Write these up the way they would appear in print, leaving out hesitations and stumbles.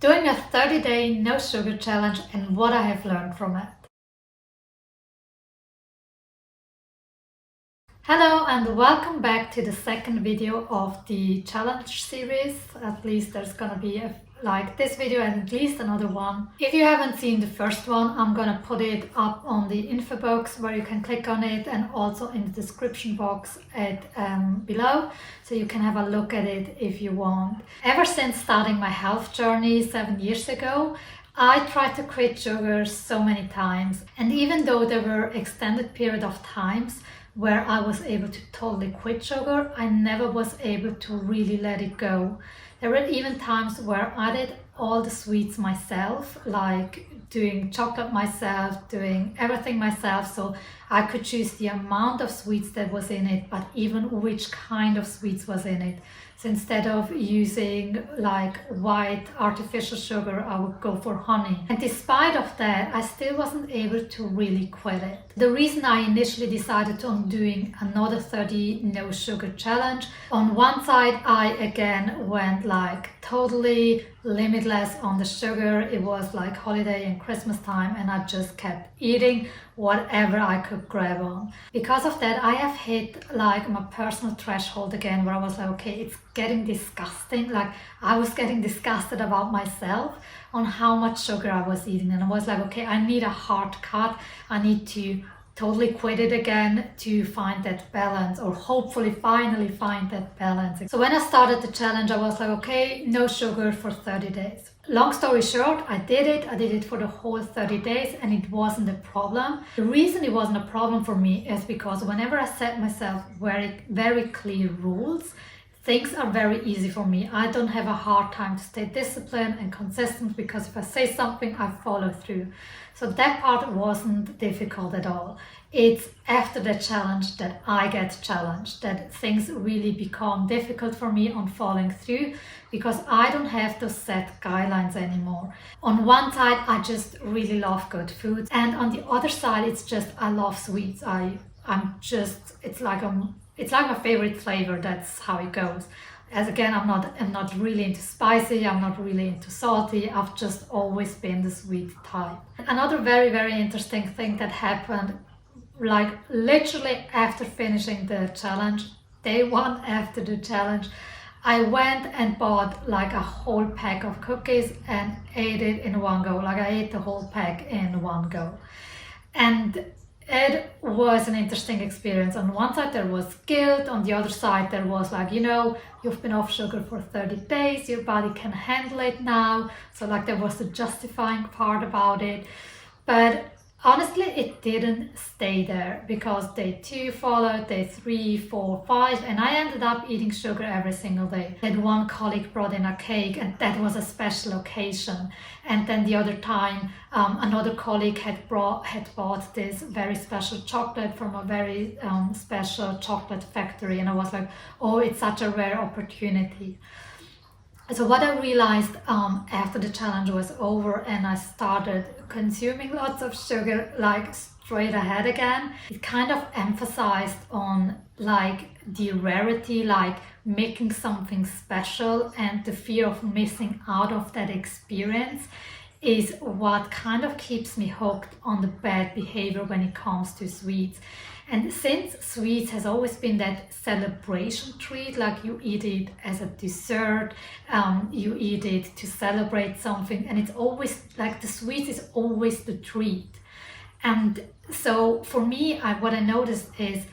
doing a 30-day no sugar challenge and what I have learned from it. Hello and welcome back to the second video of the challenge series. At least there's gonna be like this video and at least another one. If you haven't seen the first one, I'm gonna put it up on the info box where you can click on it, and also in the description box below, so you can have a look at it if you want. Ever since starting my health journey 7 years ago, I tried to quit sugar so many times, and even though there were extended period of times where I was able to totally quit sugar, I never was able to really let it go. There were even times where I did all the sweets myself, like doing chocolate myself, doing everything myself, so I could choose the amount of sweets that was in it, but even which kind of sweets was in it. So instead of using like white artificial sugar, I would go for honey. And despite of that, I still wasn't able to really quit it. The reason I initially decided on doing another 30 no sugar challenge, on one side I again went like totally limitless on the sugar. It was like holiday and Christmas time and I just kept eating whatever I could grab on. Because of that, I have hit like my personal threshold again, where I was like, okay, it's getting disgusting. Like I was getting disgusted about myself on how much sugar I was eating, and I was like, okay, I need a hard cut. I need to totally quit it again to find that balance, or hopefully finally find that balance. So when I started the challenge, I was like, okay, no sugar for 30 days. Long story short, I did it for the whole 30 days and it wasn't a problem. The reason it wasn't a problem for me is because whenever I set myself very clear rules, things are very easy for me. I don't have a hard time to stay disciplined and consistent, because if I say something, I follow through. So that part wasn't difficult at all. It's after the challenge that I get challenged, that things really become difficult for me on following through, because I don't have those set guidelines anymore. On one side, I just really love good foods, and on the other side, it's just I love sweets. It's like my favorite flavor. That's how it goes. As again, I'm not really into spicy, I'm not really into salty. I've just always been the sweet type. Another very interesting thing that happened, like literally after finishing the challenge, day one after the challenge, I went and bought like a whole pack of cookies and ate it in one go. Like I ate the whole pack in one go. And it was an interesting experience. On one side there was guilt, on the other side there was like, you've been off sugar for 30 days, your body can handle it now. So like there was the justifying part about it. But honestly, it didn't stay there, because day 2 followed, day 3, 4, 5, and I ended up eating sugar every single day. And one colleague brought in a cake, and that was a special occasion. And then the other time, another colleague had bought this very special chocolate from a very special chocolate factory, and I was like, oh, it's such a rare opportunity. So what I realized after the challenge was over and I started consuming lots of sugar like straight ahead again, it kind of emphasized on like the rarity, like making something special, and the fear of missing out of that experience is what kind of keeps me hooked on the bad behavior when it comes to sweets. And since sweets has always been that celebration treat, like you eat it as a dessert, you eat it to celebrate something, and it's always like the sweet is always the treat. And so for me, what I noticed is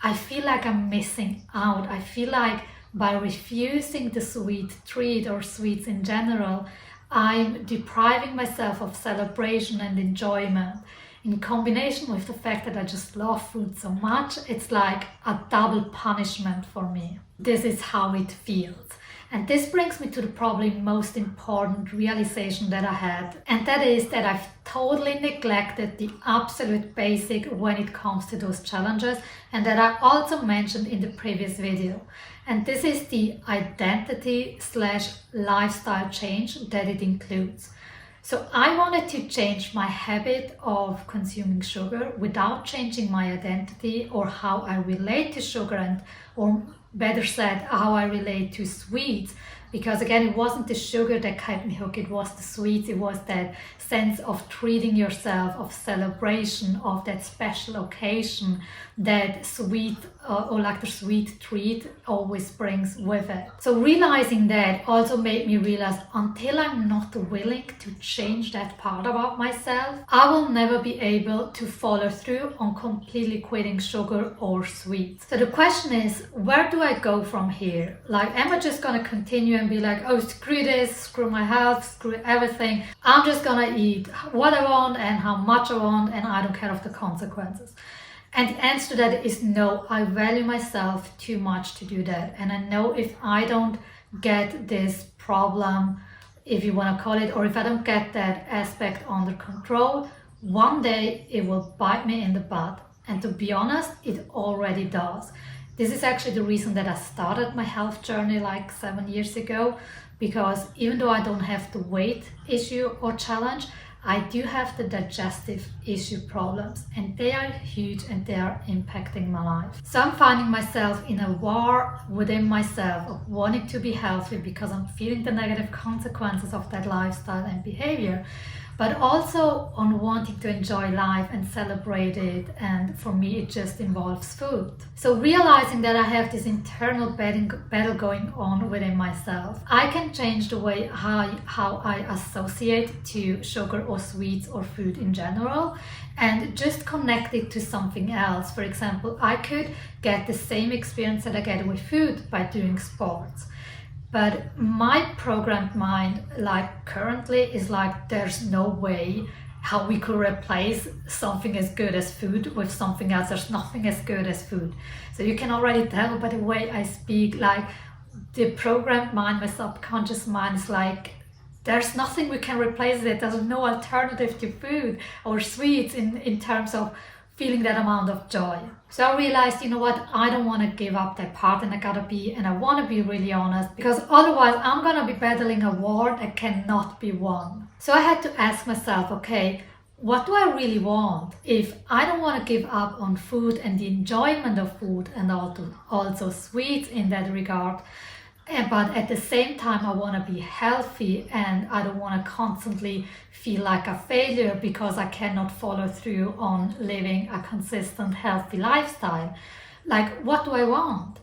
I feel like I'm missing out. I feel like by refusing the sweet treat or sweets in general, I'm depriving myself of celebration and enjoyment. In combination with the fact that I just love food so much, it's like a double punishment for me. This is how it feels. And this brings me to the probably most important realization that I had. And that is that I've totally neglected the absolute basic when it comes to those challenges, and that I also mentioned in the previous video. And this is the identity/lifestyle change that it includes. So I wanted to change my habit of consuming sugar without changing my identity or how I relate to sugar, or better said, how I relate to sweets, because again, it wasn't the sugar that kept me hooked, it was the sweets, it was that sense of treating yourself, of celebration, of that special occasion that sweet or like the sweet treat always brings with it. So realizing that also made me realize until I'm not willing to change that part about myself, I will never be able to follow through on completely quitting sugar or sweets. So the question is, where do I go from here? Like, am I just gonna continue and be like, oh, screw this, screw my health, screw everything, I'm just gonna eat what I want and how much I want and I don't care of the consequences? And the answer to that is no. I value myself too much to do that. And I know if I don't get this problem, if you want to call it, or if I don't get that aspect under control, one day it will bite me in the butt. And to be honest, it already does. This is actually the reason that I started my health journey like 7 years ago, because even though I don't have the weight issue or challenge, I do have the digestive issue problems, and they are huge and they are impacting my life. So I'm finding myself in a war within myself of wanting to be healthy because I'm feeling the negative consequences of that lifestyle and behavior, but also on wanting to enjoy life and celebrate it. And for me, it just involves food. So realizing that I have this internal battle going on within myself, I can change the way how I associate to sugar or sweets or food in general, and just connect it to something else. For example, I could get the same experience that I get with food by doing sports. But my programmed mind, like currently, is like, there's no way how we could replace something as good as food with something else. There's nothing as good as food. So you can already tell by the way I speak, like the programmed mind, my subconscious mind is like, there's nothing we can replace it. There's no alternative to food or sweets in terms of feeling that amount of joy. So I realized, you know what, I don't want to give up that part, and I want to be really honest, because otherwise I'm going to be battling a war that cannot be won. So I had to ask myself, okay, what do I really want? If I don't want to give up on food and the enjoyment of food and also sweets in that regard, but at the same time I want to be healthy and I don't want to constantly feel like a failure because I cannot follow through on living a consistent healthy lifestyle. Like, what do I want?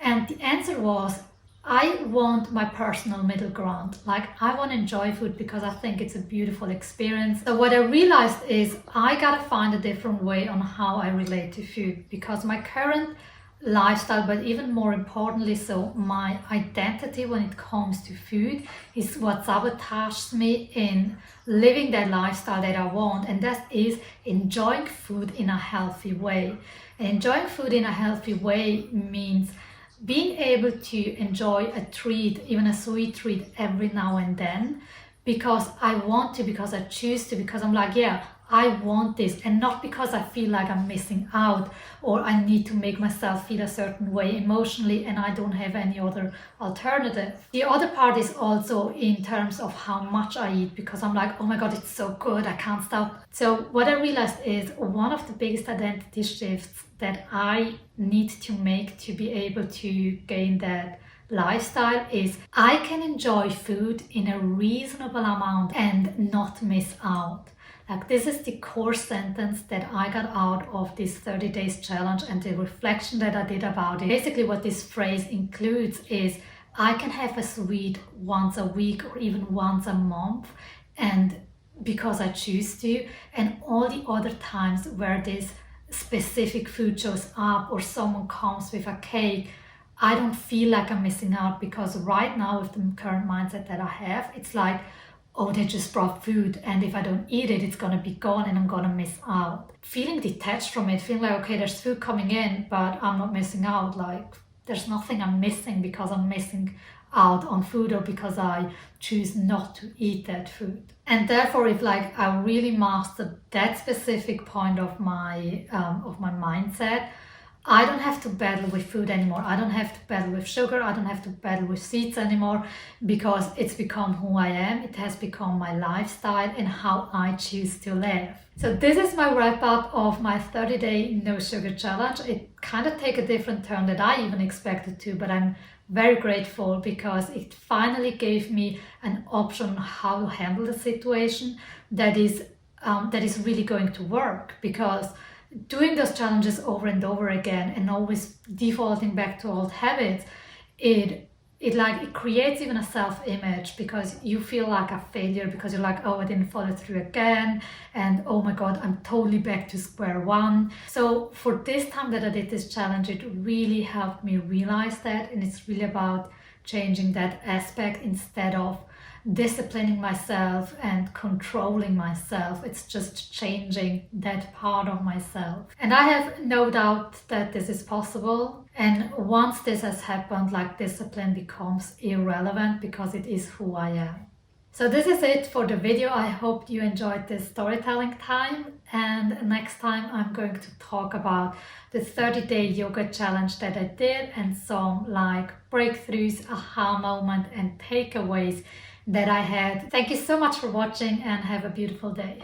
And the answer was, I want my personal middle ground. Like, I want to enjoy food because I think it's a beautiful experience. So what I realized is I gotta find a different way on how I relate to food, because my current lifestyle, but even more importantly, so my identity when it comes to food is what sabotages me in living that lifestyle that I want, and that is enjoying food in a healthy way. And enjoying food in a healthy way means being able to enjoy a treat, even a sweet treat, every now and then, because I want to, because I choose to, because I'm like, yeah, I want this, and not because I feel like I'm missing out or I need to make myself feel a certain way emotionally and I don't have any other alternative. The other part is also in terms of how much I eat, because I'm like, oh my God, it's so good, I can't stop. So what I realized is one of the biggest identity shifts that I need to make to be able to gain that lifestyle is I can enjoy food in a reasonable amount and not miss out. Like, this is the core sentence that I got out of this 30 days challenge and the reflection that I did about it. Basically what this phrase includes is I can have a sweet once a week or even once a month, and because I choose to, and all the other times where this specific food shows up or someone comes with a cake, I don't feel like I'm missing out, because right now with the current mindset that I have, it's like, oh, they just brought food and if I don't eat it, it's gonna be gone and I'm gonna miss out. Feeling detached from it, feeling like, okay, there's food coming in, but I'm not missing out. Like, there's nothing I'm missing because I'm missing out on food or because I choose not to eat that food. And therefore, if like I really mastered that specific point of my mindset, I don't have to battle with food anymore. I don't have to battle with sugar. I don't have to battle with sweets anymore, because it's become who I am. It has become my lifestyle and how I choose to live. So this is my wrap up of my 30-day no sugar challenge. It kind of take a different turn than I even expected to, but I'm very grateful because it finally gave me an option how to handle the situation that is really going to work. Because doing those challenges over and over again and always defaulting back to old habits, it creates even a self-image, because you feel like a failure, because you're like, oh, I didn't follow through again, and oh my god, I'm totally back to square one. So for this time that I did this challenge, it really helped me realize that, and it's really about changing that aspect instead of disciplining myself and controlling myself. It's just changing that part of myself. And I have no doubt that this is possible. And once this has happened, like, discipline becomes irrelevant because it is who I am. So this is it for the video. I hope you enjoyed this storytelling time, and next time I'm going to talk about the 30-day yoga challenge that I did and some like breakthroughs, aha moment and takeaways that I had. Thank you so much for watching and have a beautiful day.